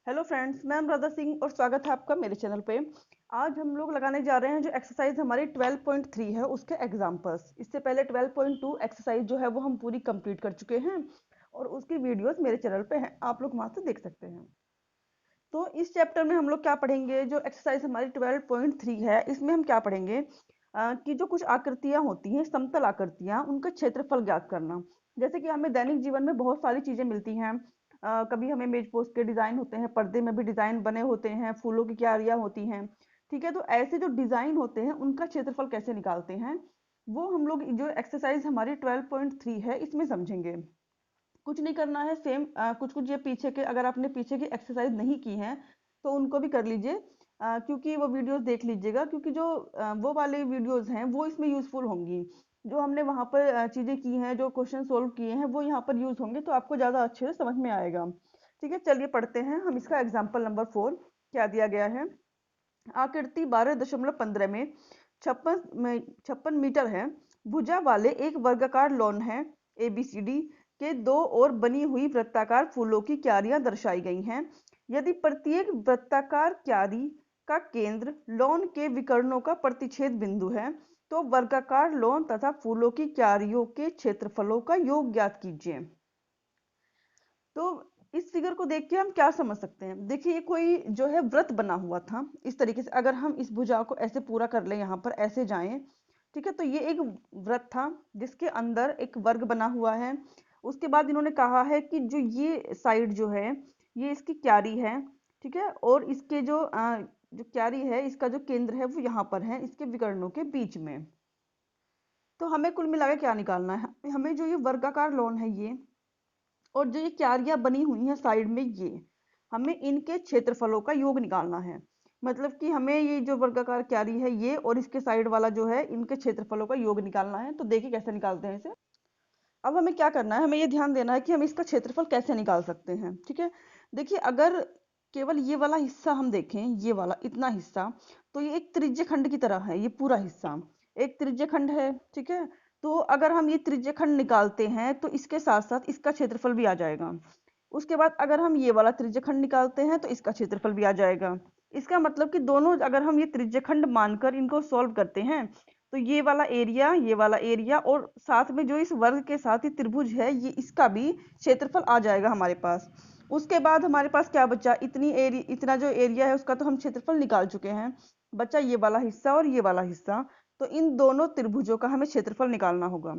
Hello friends, मैं अनुराधा सिंह और स्वागत है आपका मेरे चैनल पे। आज हम लोग लगाने जा रहे हैं जो एक्सरसाइज हमारी 12.3 है उसके एग्जांपल्स। इससे पहले 12.2 एक्सरसाइज जो है वो हम पूरी कंप्लीट कर चुके हैं और उसकी वीडियोस मेरे चैनल पे हैं, आप लोग वहां से देख सकते हैं। तो इस चैप्टर में हम लोग क्या पढ़ेंगे, जो एक्सरसाइज हमारी 12.3 है इसमें हम क्या पढ़ेंगे कि जो कुछ आकृतियां होती हैं, समतल आकृतियां, उनका क्षेत्रफल ज्ञात करना। जैसे कि हमें दैनिक जीवन में बहुत सारी चीजें मिलती हैं। कभी हमें मेज पोस्ट के डिजाइन होते हैं, पर्दे में भी डिजाइन बने होते हैं, फूलों की क्यारियां होती हैं। ठीक है, तो ऐसे जो डिजाइन होते हैं उनका क्षेत्रफल कैसे निकालते हैं वो हम लोग जो एक्सरसाइज हमारी 12.3 है इसमें समझेंगे। कुछ नहीं करना है, सेम कुछ कुछ ये पीछे के, अगर आपने पीछे की एक्सरसाइज नहीं की है तो उनको भी कर लीजिए, क्योंकि वो वीडियोस देख लीजिएगा, क्योंकि जो वो वाले वीडियोस हैं वो इसमें यूजफुल होंगी। जो हमने वहां पर चीजें की हैं, जो क्वेश्चन सोल्व किए हैं वो यहाँ पर यूज होंगे, तो आपको ज्यादा अच्छे से समझ में आएगा। ठीक है, चलिए पढ़ते हैं हम इसका एग्जाम्पल नंबर 4। क्या दिया गया है? आकृति 12.15 में 56 मीटर है, भुजा वाले एक वर्गाकार लॉन है ABCD के दो ओर बनी हुई वृत्ताकार फूलों की क्यारियां दर्शाई गई हैं। यदि प्रत्येक वृत्ताकार क्यारी का केंद्र लॉन के विकर्णों का प्रतिच्छेद बिंदु है तो वर्गाकार लॉन तथा फूलों की क्यारियों के क्षेत्रफलों का योग ज्ञात कीजिए। तो इस फिगर को देख के हम क्या समझ सकते हैं? देखिए, ये कोई जो है व्रत बना हुआ था इस तरीके से। अगर हम इस भुजा को ऐसे पूरा कर लें, यहाँ पर ऐसे जाएं, ठीक है, तो ये एक व्रत था जिसके अंदर एक वर्ग बना हुआ है। उसके बाद इन्होंने कहा है कि जो ये साइड जो है ये इसकी क्यारी है। ठीक है, और इसके जो क्यारी है इसका जो केंद्र है वो यहाँ पर है, इसके विकर्णों के बीच में। तो हमें कुल मिलाकर क्या निकालना है? हमें जो ये वर्गाकार लॉन है ये, और जो ये क्यारियां बनी हुई हैं साइड में, ये हमें इनके क्षेत्रफलों का योग निकालना है। मतलब कि हमें ये जो वर्गाकार क्यारी है ये और इसके साइड वाला जो है, इनके क्षेत्रफलों का योग निकालना है। तो देखिए कैसे निकालते हैं इसे। अब हमें क्या करना है, हमें ये ध्यान देना है कि हम इसका क्षेत्रफल कैसे निकाल सकते हैं। ठीक है, देखिए, अगर केवल ये वाला हिस्सा हम देखें, ये वाला इतना हिस्सा, तो ये एक त्रिज्यखंड की तरह है। ये पूरा हिस्सा एक त्रिज्यखंड है। ठीक है, तो अगर हम ये त्रिज्यखंड निकालते हैं तो इसके साथ साथ इसका क्षेत्रफल भी आ जाएगा। उसके बाद अगर हम ये वाला त्रिज्यखंड निकालते हैं तो इसका क्षेत्रफल भी आ जाएगा। इसका मतलब कि दोनों, अगर हम ये त्रिज्यखंड मानकर इनको सॉल्व करते हैं तो ये वाला एरिया और साथ में जो इस वर्ग के साथ ही त्रिभुज है ये, इसका भी क्षेत्रफल आ जाएगा हमारे पास। उसके बाद हमारे पास क्या बचा? इतना जो एरिया है उसका तो हम क्षेत्रफल निकाल चुके हैं। बचा ये वाला हिस्सा और ये वाला हिस्सा। तो इन दोनों त्रिभुजों का हमें क्षेत्रफल निकालना होगा।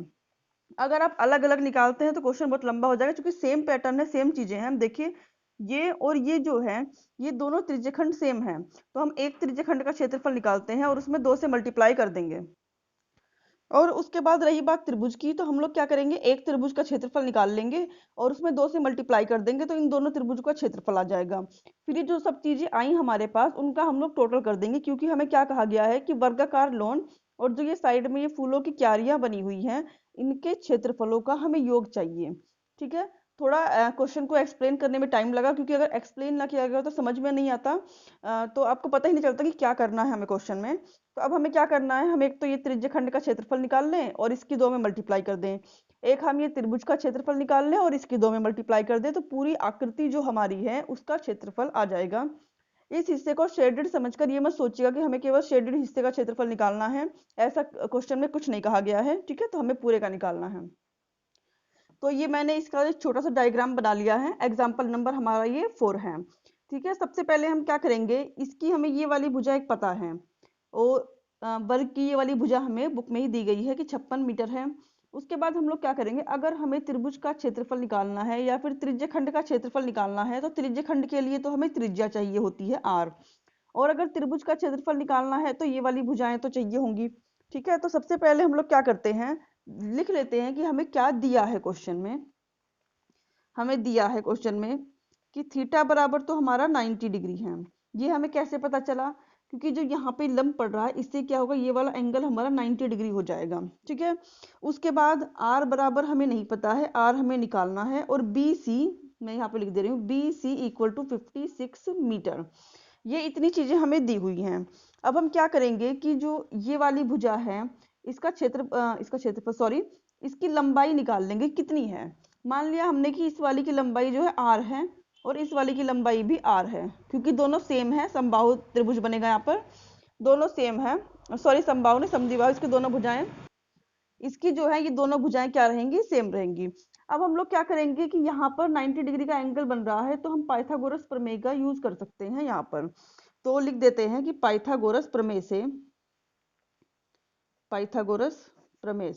अगर आप अलग अलग निकालते हैं तो क्वेश्चन बहुत लंबा हो जाएगा, क्योंकि सेम पैटर्न है, सेम चीजें हैं। हम देखिए, ये और ये जो है, ये दोनों त्रिज्यखंड सेम है, तो हम एक त्रिज्यखंड का क्षेत्रफल निकालते हैं और उसमें 2 से मल्टीप्लाई कर देंगे। और उसके बाद रही बात त्रिभुज की, तो हम लोग क्या करेंगे, एक त्रिभुज का क्षेत्रफल निकाल लेंगे और उसमें 2 से मल्टीप्लाई कर देंगे, तो इन दोनों त्रिभुज का क्षेत्रफल आ जाएगा। फिर ये जो सब चीजें आई हमारे पास उनका हम लोग टोटल कर देंगे, क्योंकि हमें क्या कहा गया है कि वर्गाकार लॉन और जो ये साइड में ये फूलों की क्यारियां बनी हुई हैं इनके क्षेत्रफलों का हमें योग चाहिए। ठीक है, थोड़ा क्वेश्चन को एक्सप्लेन करने में टाइम लगा, क्योंकि अगर एक्सप्लेन ना किया गया तो समझ में नहीं आता। तो आपको पता ही नहीं चलता कि क्या करना है हमें क्वेश्चन में। तो अब हमें क्या करना है, हम एक तो ये त्रिज्यखंड का क्षेत्रफल निकाल लें और इसकी 2 में मल्टीप्लाई कर दें। एक हम ये त्रिभुज का क्षेत्रफल निकाल लें और इसकी 2 में मल्टीप्लाई कर दें, तो पूरी आकृति जो हमारी है उसका क्षेत्रफल आ जाएगा। इस हिस्से को शेडेड समझकर ये मत सोचिएगा कि हमें केवल शेडेड हिस्से का क्षेत्रफल निकालना है। ऐसा क्वेश्चन में कुछ नहीं कहा गया है। ठीक है, तो हमें पूरे का निकालना है। तो ये मैंने इसका एक छोटा सा डायग्राम बना लिया है। एग्जाम्पल नंबर हमारा ये 4 है। ठीक है, सबसे पहले हम क्या करेंगे, इसकी हमें ये वाली भुजा एक पता है, और वर्ग की ये वाली भुजा हमें बुक में ही दी गई है कि 56 मीटर है। उसके बाद हम लोग क्या करेंगे, अगर हमें त्रिभुज का क्षेत्रफल निकालना है या फिर त्रिज्यखंड का क्षेत्रफल निकालना है तो त्रिज्यखंड के लिए तो हमें त्रिज्या चाहिए होती है R। और अगर त्रिभुज का क्षेत्रफल निकालना है तो ये वाली भुजाएं तो चाहिए होंगी। ठीक है, तो सबसे पहले हम लोग क्या करते हैं, लिख लेते हैं कि हमें क्या दिया है क्वेश्चन में। हमें दिया है क्वेश्चन में कि थीटा बराबर तो हमारा 90 डिग्री है। ये हमें कैसे पता चला? क्योंकि जो यहाँ पे लंब पड़ रहा है इससे क्या होगा, ये वाला एंगल हमारा 90 डिग्री हो जाएगा। ठीक है, उसके बाद आर बराबर हमें नहीं पता है, आर हमें निकालना है। और बी सी, मैं यहाँ पे लिख दे रही हूँ, B C equal to 56 metre. ये इतनी चीजें हमें दी हुई हैं। अब हम क्या करेंगे कि जो ये वाली भुजा है इसका क्षेत्रफल, सॉरी, इसकी लंबाई निकाल लेंगे कितनी है। मान लिया हमने कि इस वाली की लंबाई जो है R है, और इस वाली की लंबाई भी r है, क्योंकि दोनों सेम है। समबाहु त्रिभुज बनेगा यहाँ पर, दोनों सेम है, सॉरी समबाहु नहीं समद्विबाहु, इसकी दोनों भुजाएं, इसकी जो है ये दोनों भुजाएं क्या रहेंगी, सेम रहेंगी। अब हम लोग क्या करेंगे कि यहाँ पर 90 डिग्री का एंगल बन रहा है, तो हम पाइथागोरस प्रमेय का यूज कर सकते हैं यहाँ पर। तो लिख देते हैं कि पाइथागोरस प्रमेय से, पाइथागोरस प्रमेय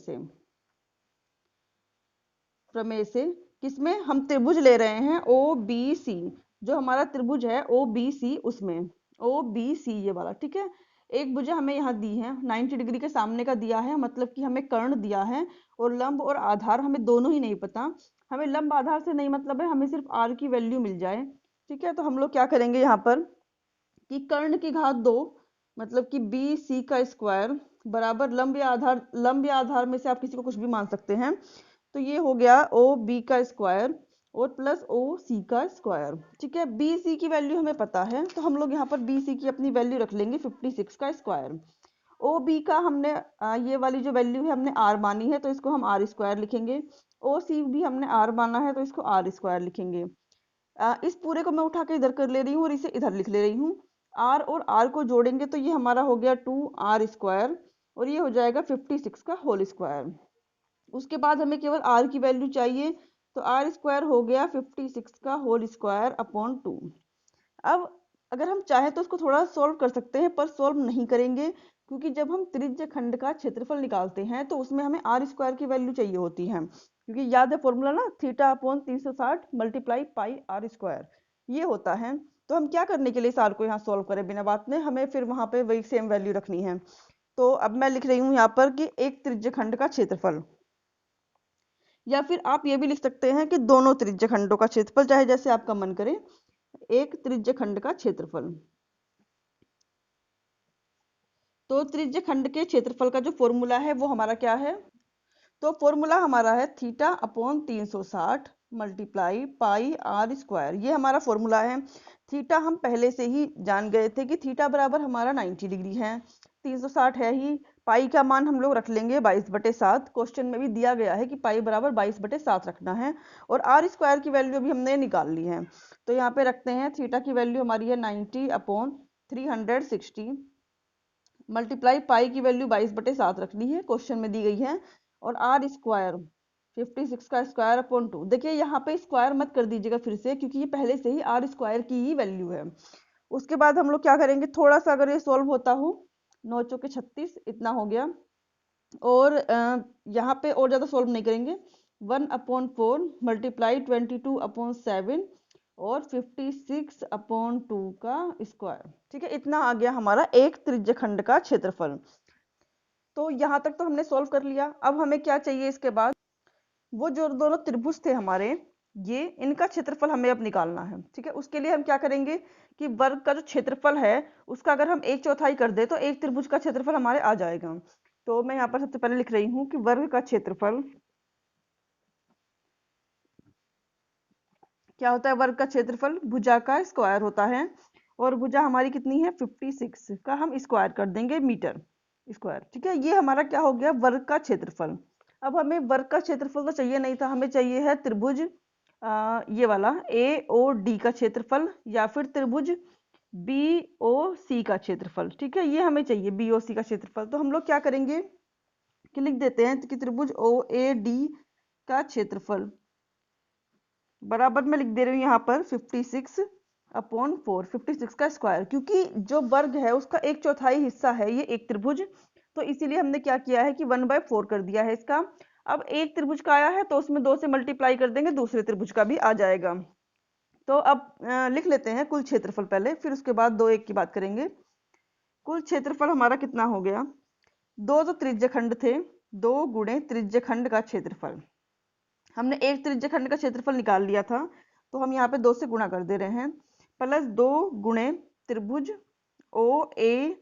से किसमें, हम त्रिभुज ले रहे हैं ओ बी सी, जो हमारा त्रिभुज है ओ बी सी, उसमें ओ बी सी ये वाला, ठीक है। एक भुजा हमें यहाँ दी है, 90 डिग्री के सामने का दिया है, मतलब कि हमें कर्ण दिया है, और लंब और आधार हमें दोनों ही नहीं पता। हमें लंब आधार से नहीं मतलब है, हमें सिर्फ आर की वैल्यू मिल जाए, ठीक है। तो हम लोग क्या करेंगे यहाँ पर कि कर्ण की घात 2, मतलब कि बी सी का स्क्वायर बराबर लंब या आधार में से आप किसी को कुछ भी मान सकते हैं, तो ये हो गया ओ बी का स्क्वायर और प्लस ओ सी का स्क्वायर, ठीक है। बी सी की वैल्यू हमें पता है, तो हम लोग यहाँ पर बी सी की अपनी वैल्यू रख लेंगे 56 का स्क्वायर। ओ बी का हमने ये वाली जो वैल्यू है हमने आर मानी है, तो इसको हम आर स्क्वायर लिखेंगे। ओ सी भी हमने आर माना है, तो इसको आर स्क्वायर लिखेंगे। इस पूरे को मैं उठा के इधर कर ले रही हूँ और इसे इधर लिख ले रही हूँ। आर और आर को जोड़ेंगे तो ये हमारा हो गया 2r स्क्वायर, और ये हो जाएगा 56 का होल स्क्वायर। उसके बाद हमें केवल r की वैल्यू चाहिए, तो r स्क्वायर हो गया 56 का होल स्क्वायर अपॉन 2। अब अगर हम चाहें तो इसको थोड़ा सॉल्व कर सकते हैं, पर सॉल्व नहीं करेंगे, क्योंकि जब हम त्रिज्य खंड का क्षेत्रफल निकालते हैं तो उसमें हमें r स्क्वायर की वैल्यू चाहिए होती है, क्योंकि याद है फॉर्मूला ना, थीटा अपॉन 360 मल्टीप्लाई पाई r स्क्वायर ये होता है। तो हम क्या करने के लिए इस r को यहाँ सॉल्व करें बिना बात में, हमें फिर वहां पे वही सेम वैल्यू रखनी है। तो अब मैं लिख रही हूँ यहाँ पर कि एक त्रिज्य खंड का क्षेत्रफल, या फिर आप ये भी लिख सकते हैं कि दोनों त्रिज्य खंडों का क्षेत्रफल, चाहे जैसे आपका मन करे। एक त्रिज्य खंड का क्षेत्रफल, तो त्रिज्य खंड के क्षेत्रफल का जो फॉर्मूला है वो हमारा क्या है, तो फॉर्मूला हमारा है theta upon 360 multiply pi r square, ये हमारा फॉर्मूला है। थीटा हम पहले से ही जान गए थे कि थीटा बराबर हमारा 90 डिग्री है, 360 है ही, पाई का मान हम लोग रख लेंगे 22/7, क्वेश्चन में भी दिया गया है कि पाई बराबर 22/7 रखना है, और आर स्क्वायर की वैल्यू भी हमने निकाल ली है। तो यहाँ पे रखते हैं, थीटा की वैल्यू हमारी है 90 अपॉन 360 मल्टीप्लाई पाई की वैल्यू 22/7 रखनी है, क्वेश्चन में दी गई है, और आर स्क्वायर 56 का स्क्वायर अपॉन 2। देखिए यहाँ पे स्क्वायर मत कर दीजिएगा फिर से, क्योंकि ये पहले से ही आर स्क्वायर की ही वैल्यू है। उसके बाद हम लोग क्या करेंगे, थोड़ा सा अगर ये सॉल्व होता हो, 9 चौके 36 इतना हो गया, और यहाँ पे और ज़्यादा सॉल्व नहीं करेंगे, 1/4 मल्टीप्लाई 22/7 और 56/2 का स्क्वायर, ठीक है। इतना आ गया हमारा एक त्रिज्य खंड का क्षेत्रफल। तो यहाँ तक तो हमने सॉल्व कर लिया। अब हमें क्या चाहिए इसके बाद, वो जो दोनों त्रिभुज थे हमारे, ये इनका क्षेत्रफल हमें अब निकालना है, ठीक है। उसके लिए हम क्या करेंगे कि वर्ग का जो क्षेत्रफल है उसका अगर हम 1/4 कर दे तो एक त्रिभुज का क्षेत्रफल हमारे आ जाएगा। तो मैं यहाँ पर सबसे पहले लिख रही हूँ कि वर्ग का क्षेत्रफल क्या होता है, वर्ग का क्षेत्रफल भुजा का स्क्वायर होता है, और भुजा हमारी कितनी है 56 का हम स्क्वायर कर देंगे मीटर स्क्वायर, ठीक है। ये हमारा क्या हो गया, वर्ग का क्षेत्रफल। अब हमें वर्ग का क्षेत्रफल तो चाहिए नहीं था, हमें चाहिए है त्रिभुज ये वाला ए ओ डी का क्षेत्रफल, या फिर त्रिभुज बी ओ सी का क्षेत्रफल, ठीक है। ये हमें चाहिए बी ओ सी का क्षेत्रफल। तो हम लोग क्या करेंगे कि लिख देते हैं कि त्रिभुज ओ ए डी का क्षेत्रफल बराबर में लिख दे रही हूँ यहाँ पर 56/4, 56 का स्क्वायर, क्योंकि जो वर्ग है उसका 1/4 हिस्सा है ये एक त्रिभुज, तो इसीलिए हमने क्या किया है कि 1/4 कर दिया है इसका। अब एक त्रिभुज का आया है तो उसमें 2 से मल्टीप्लाई कर देंगे, दूसरे त्रिभुज का भी आ जाएगा। तो अब लिख लेते हैं कुल क्षेत्रफल पहले, फिर उसके बाद 2 1 की बात करेंगे। कुल क्षेत्रफल हमारा कितना हो गया, दो तो त्रिज्य खंड थे, 2 गुणे त्रिज्य खंड का क्षेत्रफल, हमने एक त्रिज्य खंड का क्षेत्रफल निकाल लिया था, तो हम यहाँ पे 2 से गुणा कर दे रहे हैं, प्लस 2 गुणे त्रिभुज ओ ए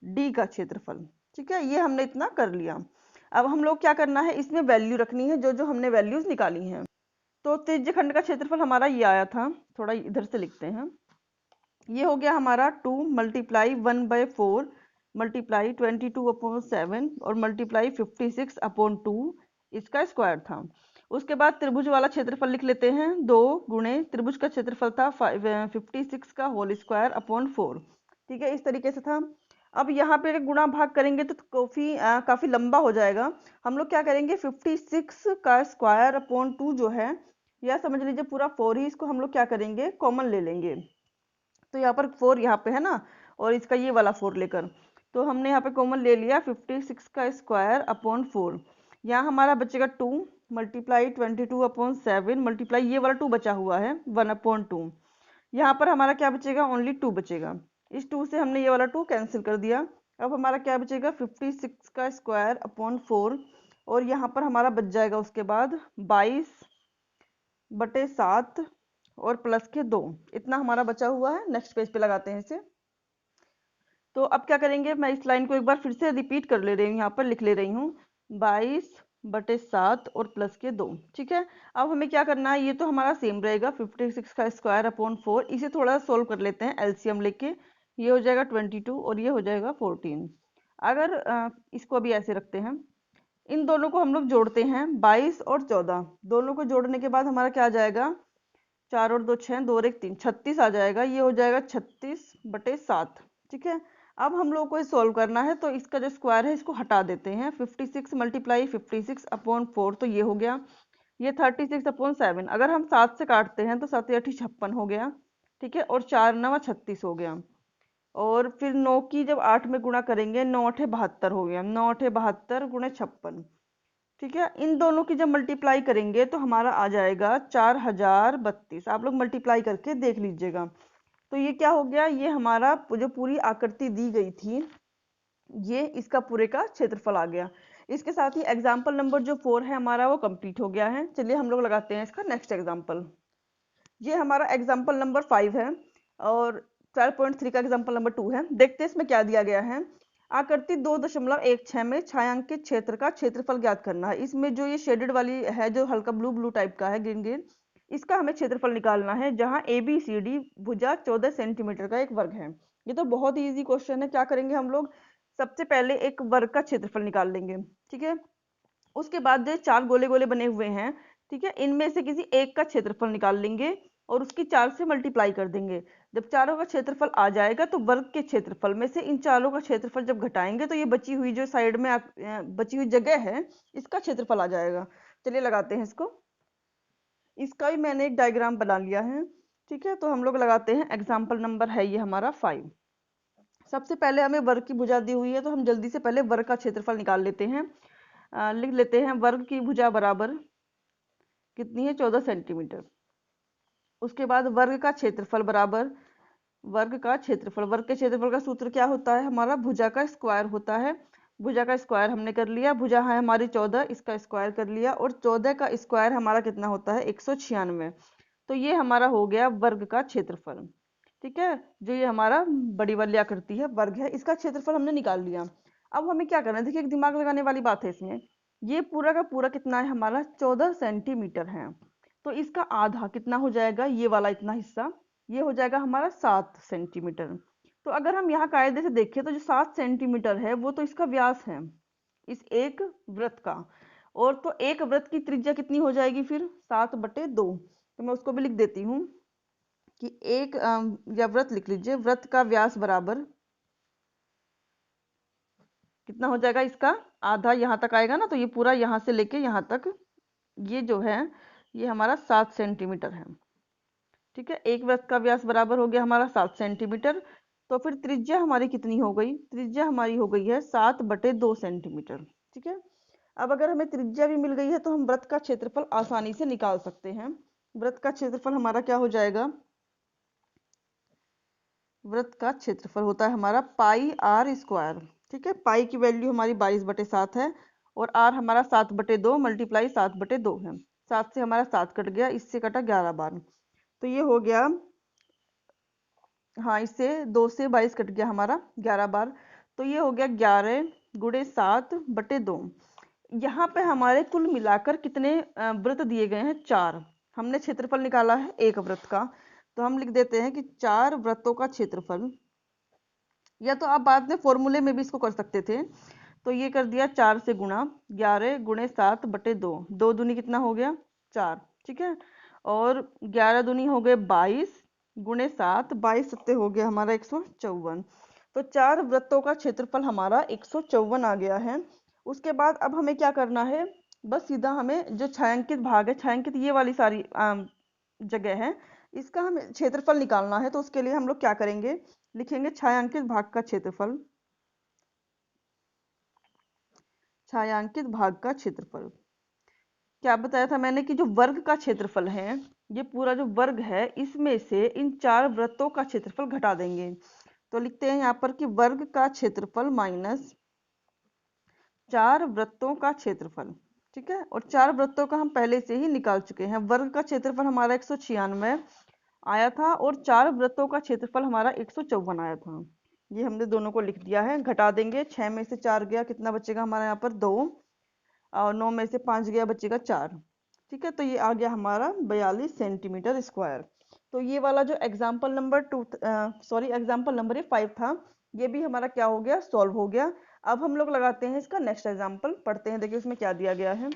डी का क्षेत्रफल, ठीक है। ये हमने इतना कर लिया। अब हम लोग क्या करना है, इसमें वैल्यू रखनी है जो जो हमने वैल्यूज निकाली हैं। तो त्रिज्य खंड का क्षेत्रफल हमारा ये आया था, थोड़ा इधर से लिखते हैं, ये हो गया हमारा 2 मल्टीप्लाई 1/4 मल्टीप्लाई 22/7 और मल्टीप्लाई 56/2, इसका स्क्वायर था। उसके बाद त्रिभुज वाला क्षेत्रफल लिख लेते हैं, 2 गुणे त्रिभुज का क्षेत्रफल था 56 का होल स्क्वायर अपॉन 4। ठीक है, इस तरीके से था। अब यहाँ पे अगर गुणा भाग करेंगे तो काफी लंबा हो जाएगा। हम लोग क्या करेंगे, 56 का स्क्वायर अपॉन 2 जो है, या समझ लीजिए पूरा 4 ही, इसको हम लोग क्या करेंगे, कॉमन ले लेंगे। तो यहाँ पर 4 यहाँ पे है ना, और इसका ये वाला 4 लेकर, तो हमने यहाँ पे कॉमन ले लिया 56 का स्क्वायर अपॉन 4। यहाँ हमारा बचेगा 2 मल्टीप्लाई 22 अपॉन 7 मल्टीप्लाई ये वाला 2 बचा हुआ है 1/2। यहाँ पर हमारा क्या बचेगा, ओनली 2 बचेगा। इस 2 से हमने ये वाला 2 कैंसिल कर दिया। अब हमारा क्या बचेगा, 56 का स्क्वायर अपॉन 4, और यहाँ पर हमारा बच जाएगा उसके बाद 22/7 और प्लस के 2, इतना हमारा बचा हुआ है। नेक्स्ट पेज पे लगाते हैं इसे। तो अब क्या करेंगे, मैं इस लाइन को एक बार फिर से रिपीट कर ले रही हूँ, यहाँ पर लिख ले रही हूँ 22/7 और प्लस के 2। ठीक है, अब हमें क्या करना है, ये तो हमारा सेम रहेगा 56 का स्क्वायर अपॉन 4। इसे थोड़ा सोल्व कर लेते हैं एलसीएम लेके। ये हो जाएगा 22 और ये हो जाएगा 14। अगर इसको अभी ऐसे रखते हैं, इन दोनों को हम लोग जोड़ते हैं, 22 और 14 दोनों को जोड़ने के बाद हमारा क्या आ जाएगा, 4 और 2 6, 2 और 1 3, 36 आ जाएगा। ये हो जाएगा 36/7। ठीक है, अब हम लोग को ये सॉल्व करना है, तो इसका जो स्क्वायर है इसको हटा देते हैं। 56 मल्टीप्लाई 56 अपॉन 4 तो ये हो गया, ये 36/7। अगर हम 7 से काटते हैं तो 7 8 56 हो गया। ठीक है, और 4 9 36 हो गया। और फिर 9 की जब 8 में गुणा करेंगे, 9 8 72 हो गया, 9 8 72 गुणे 56। ठीक है, इन दोनों की जब मल्टीप्लाई करेंगे तो हमारा आ जाएगा 4032। आप लोग मल्टीप्लाई करके देख लीजिएगा। तो ये क्या हो गया, ये हमारा जो पूरी आकृति दी गई थी, ये इसका पूरे का क्षेत्रफल आ गया। इसके साथ ही एग्जाम्पल नंबर जो 4 है हमारा वो कंप्लीट हो गया है। चलिए हम लोग लगाते हैं इसका नेक्स्ट एग्जाम्पल। ये हमारा एग्जाम्पल नंबर 5 है और 12.3 का एग्जाम्पल नंबर 2 है। देखते हैं इसमें क्या दिया गया है। आकृति 2.16 में छायांकित क्षेत्र का क्षेत्रफल ज्ञात करना है। इसमें जो ये शेडेड वाली है, जो हल्का ब्लू ब्लू टाइप का है, ग्रीन ग्रीन, इसका हमें क्षेत्रफल निकालना है, जहां ABCD भुजा 14 सेंटीमीटर का एक वर्ग है। ये तो बहुत ही ईजी क्वेश्चन है। क्या करेंगे हम लोग, सबसे पहले एक वर्ग का क्षेत्रफल निकाल लेंगे। ठीक है, उसके बाद जो 4 गोले गोले बने हुए हैं, ठीक है, इनमें से किसी एक का क्षेत्रफल निकाल लेंगे और उसकी 4 से मल्टीप्लाई कर देंगे। जब चारों का क्षेत्रफल आ जाएगा तो वर्ग के क्षेत्रफल में से इन चारों का क्षेत्रफल जब घटाएंगे तो ये बची हुई जो साइड में बची हुई जगह है, इसका क्षेत्रफल आ जाएगा। चलिए लगाते हैं इसको। इसका भी मैंने एक डायग्राम बना लिया है। ठीक है, तो हम लोग लगाते हैं। एग्जाम्पल नंबर है ये हमारा 5। सबसे पहले हमें वर्ग की भुजा दी हुई है, तो हम जल्दी से पहले वर्ग का क्षेत्रफल निकाल लेते हैं। लिख लेते हैं, वर्ग की भुजा बराबर कितनी है, 14 सेंटीमीटर। उसके बाद वर्ग का क्षेत्रफल बराबर वर्ग के क्षेत्रफल का सूत्र क्या होता है हमारा, भुजा का स्क्वायर होता है। भुजा का स्क्वायर हमने कर लिया, भुजा है हमारी 14, इसका स्क्वायर कर लिया, और 14 का स्क्वायर हमारा कितना होता है, 196। तो ये हमारा हो गया वर्ग का क्षेत्रफल। ठीक है, जो ये हमारा बड़ी वाली आकृति है वर्ग है, इसका क्षेत्रफल हमने निकाल लिया। अब हमें क्या करना है, देखिए एक दिमाग लगाने वाली बात है इसमें। ये पूरा का पूरा कितना है हमारा, 14 सेंटीमीटर है। तो इसका आधा कितना हो जाएगा, ये वाला इतना हिस्सा, ये हो जाएगा हमारा 7 सेंटीमीटर। तो अगर हम यहाँ कायदे से देखें तो जो 7 सेंटीमीटर है वो तो इसका व्यास है, इस एक वृत्त का। और तो एक वृत्त की त्रिज्या कितनी हो जाएगी फिर, 7/2। तो मैं उसको भी लिख देती हूँ कि एक या वृत्त लिख लीजिए, वृत्त का व्यास बराबर कितना हो जाएगा, इसका आधा यहाँ तक आएगा ना, तो ये पूरा यहाँ से लेके यहाँ तक, ये जो है ये हमारा 7 सेंटीमीटर है। ठीक है, एक वृत्त का व्यास बराबर हो गया हमारा 7 सेंटीमीटर। तो फिर त्रिज्या हमारी कितनी हो गई, त्रिज्या हमारी हो गई है 7/2 सेंटीमीटर। ठीक है, अब अगर हमें त्रिज्या भी मिल गई है तो हम वृत्त का क्षेत्रफल आसानी से निकाल सकते हैं। वृत्त का क्षेत्रफल हमारा क्या हो जाएगा, वृत्त का क्षेत्रफल होता है हमारा πr²। ठीक है, पाई की वैल्यू हमारी 22/7 है, और r हमारा 7/2 मल्टीप्लाई 7/2 है। 7 से हमारा 7 कट गया, इससे कटा 11 बार, तो ये हो गया, हाँ इससे 2 से 22 कट गया हमारा 11 बार, तो ये हो गया 11 गुणे 7/2। यहाँ पे हमारे कुल मिलाकर कितने वृत्त दिए गए हैं, 4। हमने क्षेत्रफल निकाला है एक वृत्त का, तो हम लिख देते हैं कि 4 वृत्तों का क्षेत्रफल, या तो आप बाद में फॉर्मूले में भी इसको कर सकते थे। तो ये कर दिया 4 से गुणा, 11 गुणे 7 बटे 2, 2 दूनी कितना हो गया 4, ठीक है। और 11 दूनी हो गए 22 गुणे 7, 22 सत्ते हो गया हमारा 154। तो 4 वृत्तों का क्षेत्रफल हमारा 154 आ गया है। उसके बाद अब हमें क्या करना है, बस सीधा हमें जो छायांकित भाग है, छायांकित ये वाली सारी जगह है, इसका हमें क्षेत्रफल निकालना है। तो उसके लिए हम लोग क्या करेंगे, लिखेंगे छायांकित भाग का क्षेत्रफल, छायांकित भाग का क्षेत्रफल। क्या बताया था मैंने कि जो वर्ग का क्षेत्रफल है, ये पूरा जो वर्ग है, इसमें से इन 4 वृत्तों का क्षेत्रफल घटा देंगे। तो लिखते हैं यहाँ पर कि वर्ग का क्षेत्रफल माइनस 4 वृत्तों का क्षेत्रफल, ठीक है। और 4 वृत्तों का हम पहले से ही निकाल चुके हैं। वर्ग का क्षेत्रफल हमारा 196 आया था और 4 वृत्तों का क्षेत्रफल हमारा 154 आया था। ये हमने दोनों को लिख दिया है। घटा देंगे, 6 में से 4 गया, कितना बचेगा हमारा यहाँ पर 2, और 9 में से 5 गया, बचेगा 4, ठीक है। तो ये आ गया हमारा 42 सेंटीमीटर स्क्वायर। तो ये वाला जो एग्जाम्पल नंबर 5 था, ये भी हमारा क्या हो गया, सॉल्व हो गया। अब हम लोग लगाते हैं इसका नेक्स्ट एग्जाम्पल, पढ़ते हैं, देखिए उसमें क्या दिया गया है।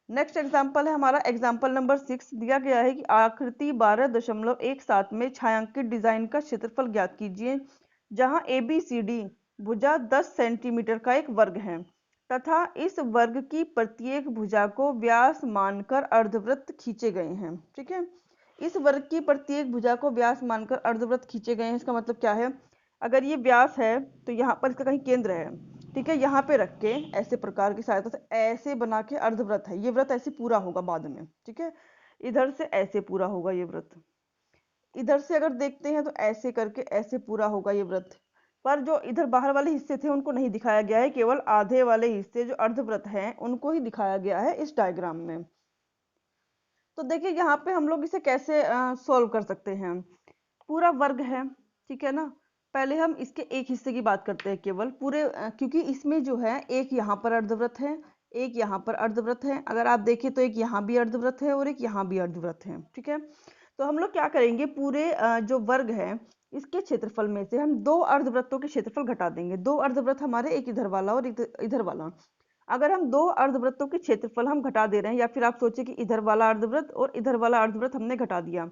नेक्स्ट एग्जाम्पल है हमारा एग्जाम्पल नंबर 6। दिया गया है कि आकृति 12.17 में छायांकित डिजाइन का क्षेत्रफल ज्ञात कीजिए, जहां ABCD भुजा 10 सेंटीमीटर का एक वर्ग है तथा इस वर्ग की प्रत्येक भुजा को व्यास मानकर अर्धवृत्त खींचे गए हैं, ठीक है। इस वर्ग की प्रत्येक भुजा को व्यास मानकर अर्धवृत्त खींचे गए हैं, इसका मतलब क्या है, अगर ये व्यास है तो यहाँ पर इसका कहीं केंद्र है, ठीक है, यहाँ पे रख के ऐसे प्रकार की सहायता से ऐसे बना के अर्धवृत्त है, ये व्रत ऐसे पूरा होगा बाद में, ठीक है। इधर से ऐसे पूरा होगा ये व्रत, इधर से अगर देखते हैं तो ऐसे करके ऐसे पूरा होगा ये व्रत। पर जो इधर बाहर वाले हिस्से थे उनको नहीं दिखाया गया है, केवल आधे वाले हिस्से जो अर्धवृत्त हैं उनको ही दिखाया गया है इस डायग्राम में। तो देखिए यहाँ पे हम लोग इसे कैसे सॉल्व कर सकते हैं। पूरा वर्ग है, ठीक है ना। पहले हम इसके एक हिस्से की बात करते हैं केवल, पूरे क्योंकि इसमें जो है एक यहाँ पर अर्धवृत्त है, एक यहाँ पर अर्धवृत्त है, अगर आप देखें तो एक यहाँ भी अर्धवृत्त है और एक यहाँ भी अर्धवृत्त है, ठीक है। तो हम लोग क्या करेंगे, पूरे जो वर्ग है इसके क्षेत्रफल में से हम 2 अर्धवृत्तों के क्षेत्रफल घटा देंगे। 2 अर्धवृत्त हमारे, एक इधर वाला और एक इधर वाला। अगर हम 2 अर्धवृत्तों के क्षेत्रफल हम घटा दे रहे हैं, या फिर आप सोचिए कि इधर वाला अर्धवृत्त और इधर वाला अर्धवृत्त हमने घटा दिया,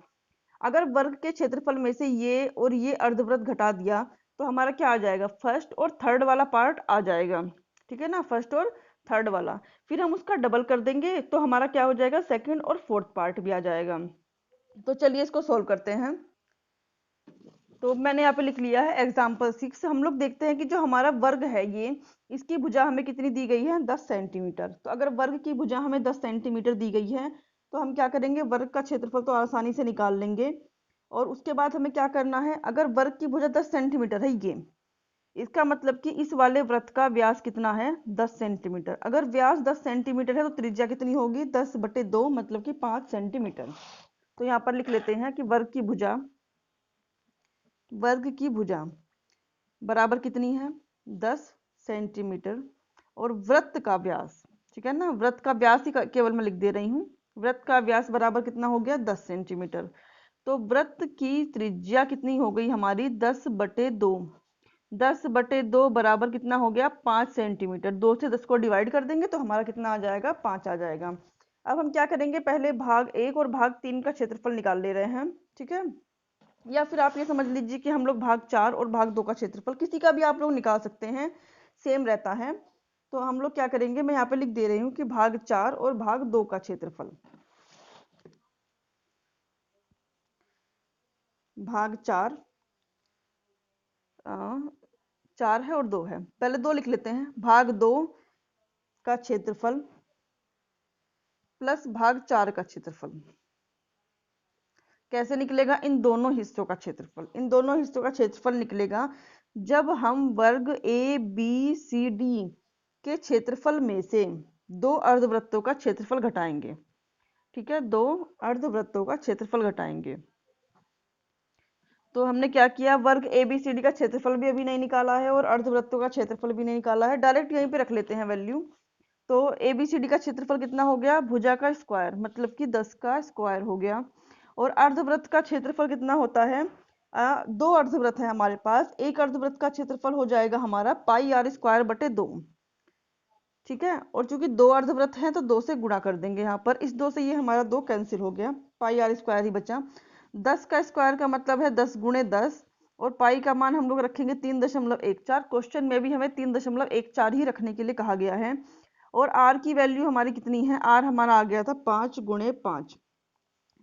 अगर वर्ग के क्षेत्रफल में से ये और ये अर्धवृत्त घटा दिया तो हमारा क्या आ जाएगा, फर्स्ट और थर्ड वाला पार्ट आ जाएगा, ठीक है ना, फर्स्ट और थर्ड वाला। फिर हम उसका डबल कर देंगे तो हमारा क्या हो जाएगा, सेकंड और फोर्थ पार्ट भी आ जाएगा। तो चलिए इसको सोल्व करते हैं। तो मैंने यहाँ पे लिख लिया है एग्जाम्पल 6। हम लोग देखते हैं कि जो हमारा वर्ग है ये, इसकी भुजा हमें कितनी दी गई है, 10 सेंटीमीटर। तो अगर वर्ग की भुजा हमें 10 सेंटीमीटर दी गई है तो हम क्या करेंगे, वर्ग का क्षेत्रफल तो आसानी से निकाल लेंगे। और उसके बाद हमें क्या करना है, अगर वर्ग की भुजा 10 सेंटीमीटर है ये, इसका मतलब कि इस वाले वृत्त का व्यास कितना है, 10 सेंटीमीटर। अगर व्यास 10 सेंटीमीटर है तो त्रिज्या कितनी होगी, 10/2 मतलब कि 5 सेंटीमीटर। तो यहाँ पर लिख लेते हैं कि वर्ग की भुजा बराबर कितनी है, 10 सेंटीमीटर। और वृत्त का व्यास, ठीक है ना, वृत्त का व्यास ही केवल मैं लिख दे रही हूँ, वृत्त का व्यास बराबर कितना हो गया, 10 सेंटीमीटर। तो वृत्त की त्रिज्या कितनी हो गई हमारी, 10/2। 10/2 बराबर कितना हो गया, 5 सेंटीमीटर। 2 से 10 को डिवाइड कर देंगे तो हमारा कितना आ जाएगा, 5 आ जाएगा। अब हम क्या करेंगे, पहले भाग 1 और भाग 3 का क्षेत्रफल निकाल ले रहे हैं, ठीक है। या फिर आप ये समझ लीजिए कि हम लोग भाग 4 और भाग 2 का क्षेत्रफल, किसी का भी आप लोग निकाल सकते हैं, सेम रहता है। तो हम लोग क्या करेंगे, मैं यहाँ पे लिख दे रही हूँ कि भाग 4 और भाग 2 का क्षेत्रफल, भाग 4 4 है और 2 है, पहले 2 लिख लेते हैं, भाग 2 का क्षेत्रफल प्लस भाग 4 का क्षेत्रफल। कैसे निकलेगा, इन दोनों हिस्सों का क्षेत्रफल, इन दोनों हिस्सों का क्षेत्रफल निकलेगा जब हम वर्ग ABCD के क्षेत्रफल में से 2 अर्धवृत्तों का क्षेत्रफल घटाएंगे, ठीक है, 2 अर्धवृत्तों का क्षेत्रफल घटाएंगे। तो हमने क्या किया, वर्ग ABCD का क्षेत्रफल भी अभी नहीं निकाला है और अर्धवृत्तों का क्षेत्रफल भी नहीं निकाला है, डायरेक्ट यहीं पे रख लेते हैं वैल्यू। तो ABCD का क्षेत्रफल कितना हो गया, भुजा का स्क्वायर मतलब कि 10 का स्क्वायर हो गया। और अर्धवृत्त का क्षेत्रफल कितना होता है, दो अर्धवृत्त है हमारे पास, एक अर्धवृत्त का क्षेत्रफल हो जाएगा हमारा पाई आर स्क्वायर बटे 2, ठीक है। और चूंकि दो अर्धवृत्त हैं तो 2 से गुणा कर देंगे यहाँ पर, इस 2 से ये हमारा 2 कैंसिल हो गया, पाई आर स्क्वायर ही बचा। 10 का स्क्वायर का मतलब है 10 गुणे 10, और पाई का मान हम लोग रखेंगे 3.14। क्वेश्चन में भी हमें 3.14 ही रखने के लिए कहा गया है। और आर की वैल्यू हमारी कितनी है, आर हमारा आ गया था 5 गुणे 5,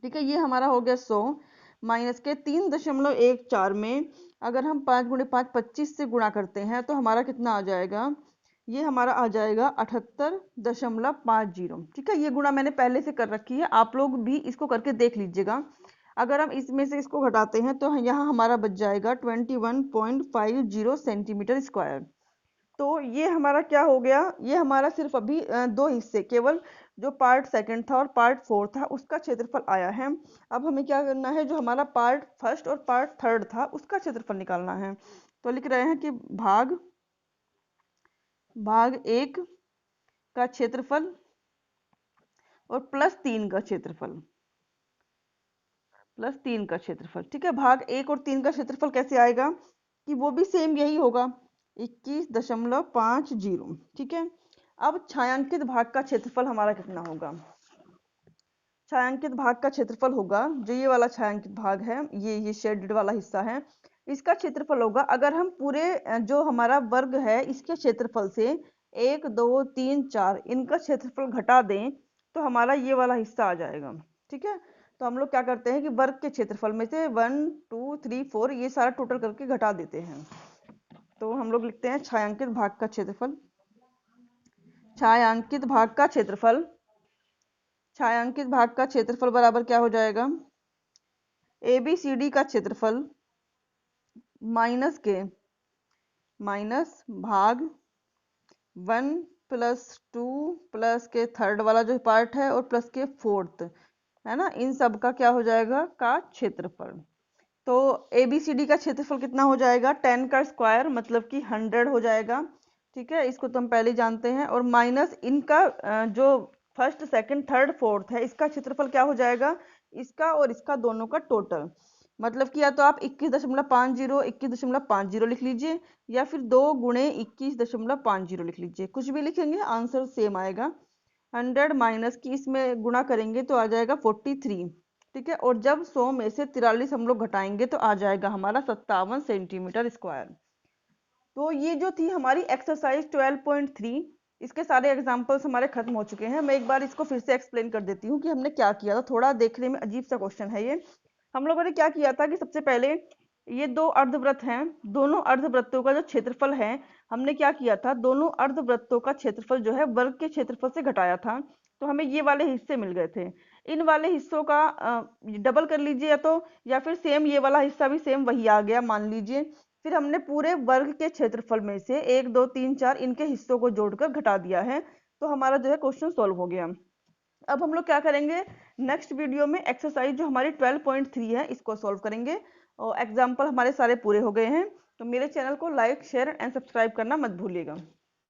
ठीक है। ये हमारा हो गया 100 माइनस के 3.14 में अगर हम 5 गुणे 5 25 से गुणा करते हैं तो हमारा कितना आ जाएगा, ये हमारा आ जाएगा 78.50, ठीक है। ये गुणा मैंने पहले से कर रखी है, आप लोग भी इसको करके देख लीजिएगा। अगर हम इसमें से इसको घटाते हैं तो यहाँ हमारा बच जाएगा 21.50 सेंटीमीटर स्क्वायर। तो ये हमारा क्या हो गया, ये हमारा सिर्फ अभी दो हिस्से, केवल जो पार्ट सेकंड था और पार्ट फोर्थ था उसका क्षेत्रफल आया है। अब हमें क्या करना है, जो हमारा पार्ट फर्स्ट और पार्ट थर्ड था उसका क्षेत्रफल निकालना है। तो लिख रहे हैं कि भाग 1 का क्षेत्रफल और प्लस 3 का क्षेत्रफल, ठीक है। भाग 1 और 3 का क्षेत्रफल कैसे आएगा, कि वो भी सेम यही होगा 21.50, ठीक है। अब छायांकित भाग का क्षेत्रफल हमारा कितना होगा, छायांकित भाग का क्षेत्रफल होगा, जो ये वाला छायांकित भाग है, ये शेडेड वाला हिस्सा है, इसका क्षेत्रफल होगा, अगर हम पूरे जो हमारा वर्ग है इसके क्षेत्रफल से 1 2 3 4 इनका क्षेत्रफल घटा दें तो हमारा ये वाला हिस्सा आ जाएगा, ठीक है। तो हम लोग क्या करते हैं कि वर्ग के क्षेत्रफल में से 1 2 3 4 ये सारा टोटल करके घटा देते हैं। तो हम लोग लिखते हैं छायांकित भाग का क्षेत्रफल, छायांकित भाग का क्षेत्रफल, छायांकित भाग का क्षेत्रफल बराबर क्या हो जाएगा, ABCD का क्षेत्रफल माइनस भाग 1 प्लस 2 प्लस के थर्ड वाला जो पार्ट है और प्लस के फोर्थ है ना, इन सब का क्या हो जाएगा का क्षेत्रफल। तो ABCD का क्षेत्रफल कितना हो जाएगा, 10 का स्क्वायर मतलब कि 100 हो जाएगा, ठीक है। इसको तो हम पहले जानते हैं। और माइनस इनका जो फर्स्ट सेकंड थर्ड फोर्थ है इसका क्षेत्रफल क्या हो जाएगा, इसका और इसका दोनों का टोटल, मतलब कि या तो आप 21.50 21.50 लिख लीजिए या फिर 2 गुणे 21.50 लिख लीजिए, कुछ भी लिखेंगे आंसर सेम आएगा। 100 माइनस की इसमें गुणा करेंगे तो आ जाएगा 43, ठीक है। और जब 100 में से 43 हम लोग घटाएंगे तो आ जाएगा हमारा 57 सेंटीमीटर स्क्वायर। तो ये जो थी हमारी एक्सरसाइज 12.3, इसके सारे एग्जाम्पल्स हमारे खत्म हो चुके हैं। मैं एक बार इसको फिर से एक्सप्लेन कर देती हूँ कि हमने क्या किया था, थोड़ा देखने में अजीब सा क्वेश्चन है ये। हम लोगों ने क्या किया था कि सबसे पहले ये दो अर्धवृत्त हैं, दोनों अर्धवृत्तों का जो क्षेत्रफल है हमने क्या किया था, दोनों अर्धवृत्तों का क्षेत्रफल जो है वर्ग के क्षेत्रफल से घटाया था, तो हमें ये वाले हिस्से मिल गए थे। इन वाले हिस्सों का डबल कर लीजिए या फिर सेम ये वाला हिस्सा भी सेम वही आ गया मान लीजिए। फिर हमने पूरे वर्ग के क्षेत्रफल में से 1 2 3 4 इनके हिस्सों को जोड़कर घटा दिया है, तो हमारा जो है क्वेश्चन सॉल्व हो गया। अब हम लोग क्या करेंगे, नेक्स्ट वीडियो में एक्सरसाइज जो हमारी 12.3 है इसको सॉल्व करेंगे, और एग्जाम्पल हमारे सारे पूरे हो गए हैं। तो मेरे चैनल को लाइक शेयर एंड सब्सक्राइब करना मत भूलिएगा।